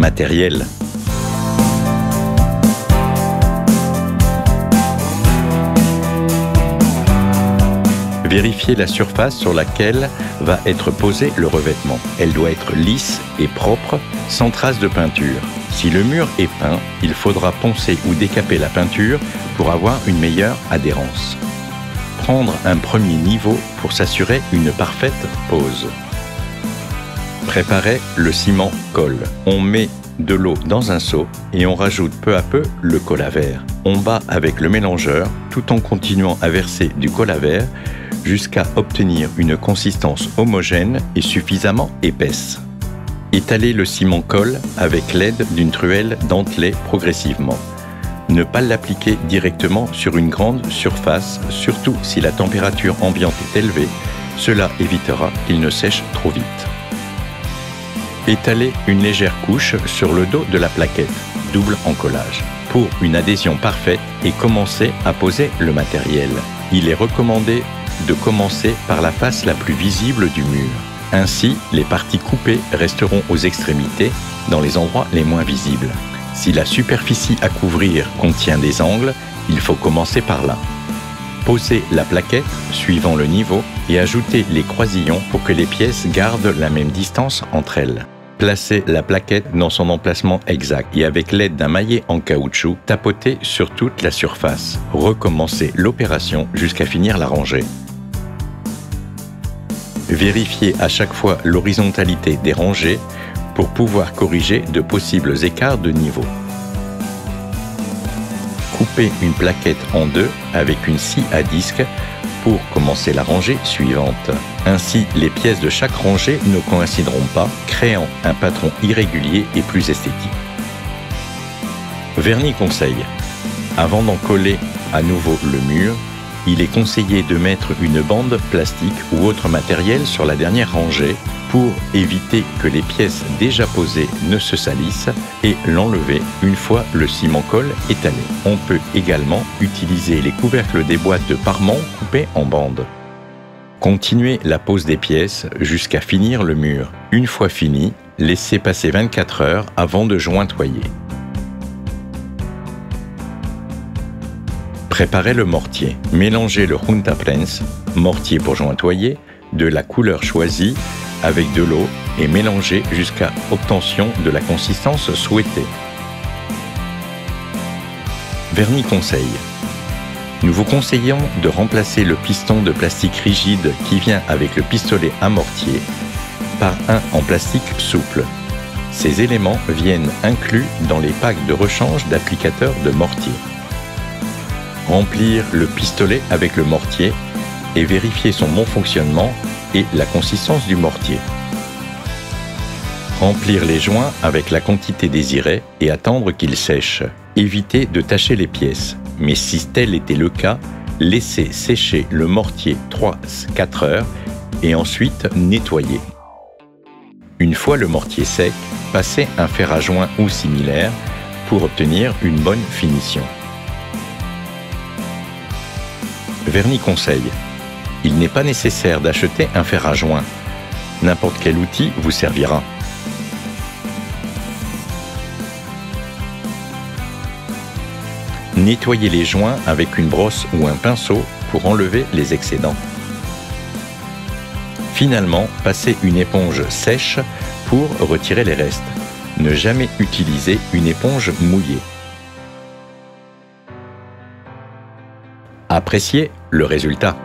matériel. Vérifiez la surface sur laquelle va être posé le revêtement. Elle doit être lisse et propre, sans trace de peinture. Si le mur est peint, il faudra poncer ou décaper la peinture pour avoir une meilleure adhérence. Prendre un premier niveau pour s'assurer une parfaite pose. Préparer le ciment colle. On met de l'eau dans un seau et on rajoute peu à peu le colle à verre. On bat avec le mélangeur tout en continuant à verser du colle à verre jusqu'à obtenir une consistance homogène et suffisamment épaisse. Étalez le ciment colle avec l'aide d'une truelle dentelée progressivement. Ne pas l'appliquer directement sur une grande surface, surtout si la température ambiante est élevée, cela évitera qu'il ne sèche trop vite. Étalez une légère couche sur le dos de la plaquette, double encollage, pour une adhésion parfaite et commencez à poser le matériel. Il est recommandé de commencer par la face la plus visible du mur. Ainsi, les parties coupées resteront aux extrémités, dans les endroits les moins visibles. Si la superficie à couvrir contient des angles, il faut commencer par là. Posez la plaquette suivant le niveau et ajoutez les croisillons pour que les pièces gardent la même distance entre elles. Placez la plaquette dans son emplacement exact et avec l'aide d'un maillet en caoutchouc, tapotez sur toute la surface. Recommencez l'opération jusqu'à finir la rangée. Vérifiez à chaque fois l'horizontalité des rangées pour pouvoir corriger de possibles écarts de niveau. Coupez une plaquette en deux avec une scie à disque pour commencer la rangée suivante. Ainsi, les pièces de chaque rangée ne coïncideront pas, créant un patron irrégulier et plus esthétique. Vernis conseil. Avant d'en coller à nouveau le mur, il est conseillé de mettre une bande plastique ou autre matériel sur la dernière rangée pour éviter que les pièces déjà posées ne se salissent et l'enlever une fois le ciment colle étalé. On peut également utiliser les couvercles des boîtes de parements coupées en bandes. Continuez la pose des pièces jusqu'à finir le mur. Une fois fini, laissez passer 24 heures avant de jointoyer. Préparez le mortier. Mélangez le Junta Prens, mortier pour jointoyer, de la couleur choisie avec de l'eau et mélangez jusqu'à obtention de la consistance souhaitée. Vernis conseil. Nous vous conseillons de remplacer le piston de plastique rigide qui vient avec le pistolet à mortier par un en plastique souple. Ces éléments viennent inclus dans les packs de rechange d'applicateurs de mortier. Remplir le pistolet avec le mortier et vérifier son bon fonctionnement et la consistance du mortier. Remplir les joints avec la quantité désirée et attendre qu'ils sèchent. Évitez de tacher les pièces, mais si tel était le cas, laissez sécher le mortier 3-4 heures et ensuite nettoyer. Une fois le mortier sec, passez un fer à joint ou similaire pour obtenir une bonne finition. Vernis conseil. Il n'est pas nécessaire d'acheter un fer à joint. N'importe quel outil vous servira. Nettoyez les joints avec une brosse ou un pinceau pour enlever les excédents. Finalement, passez une éponge sèche pour retirer les restes. Ne jamais utiliser une éponge mouillée. Appréciez le résultat.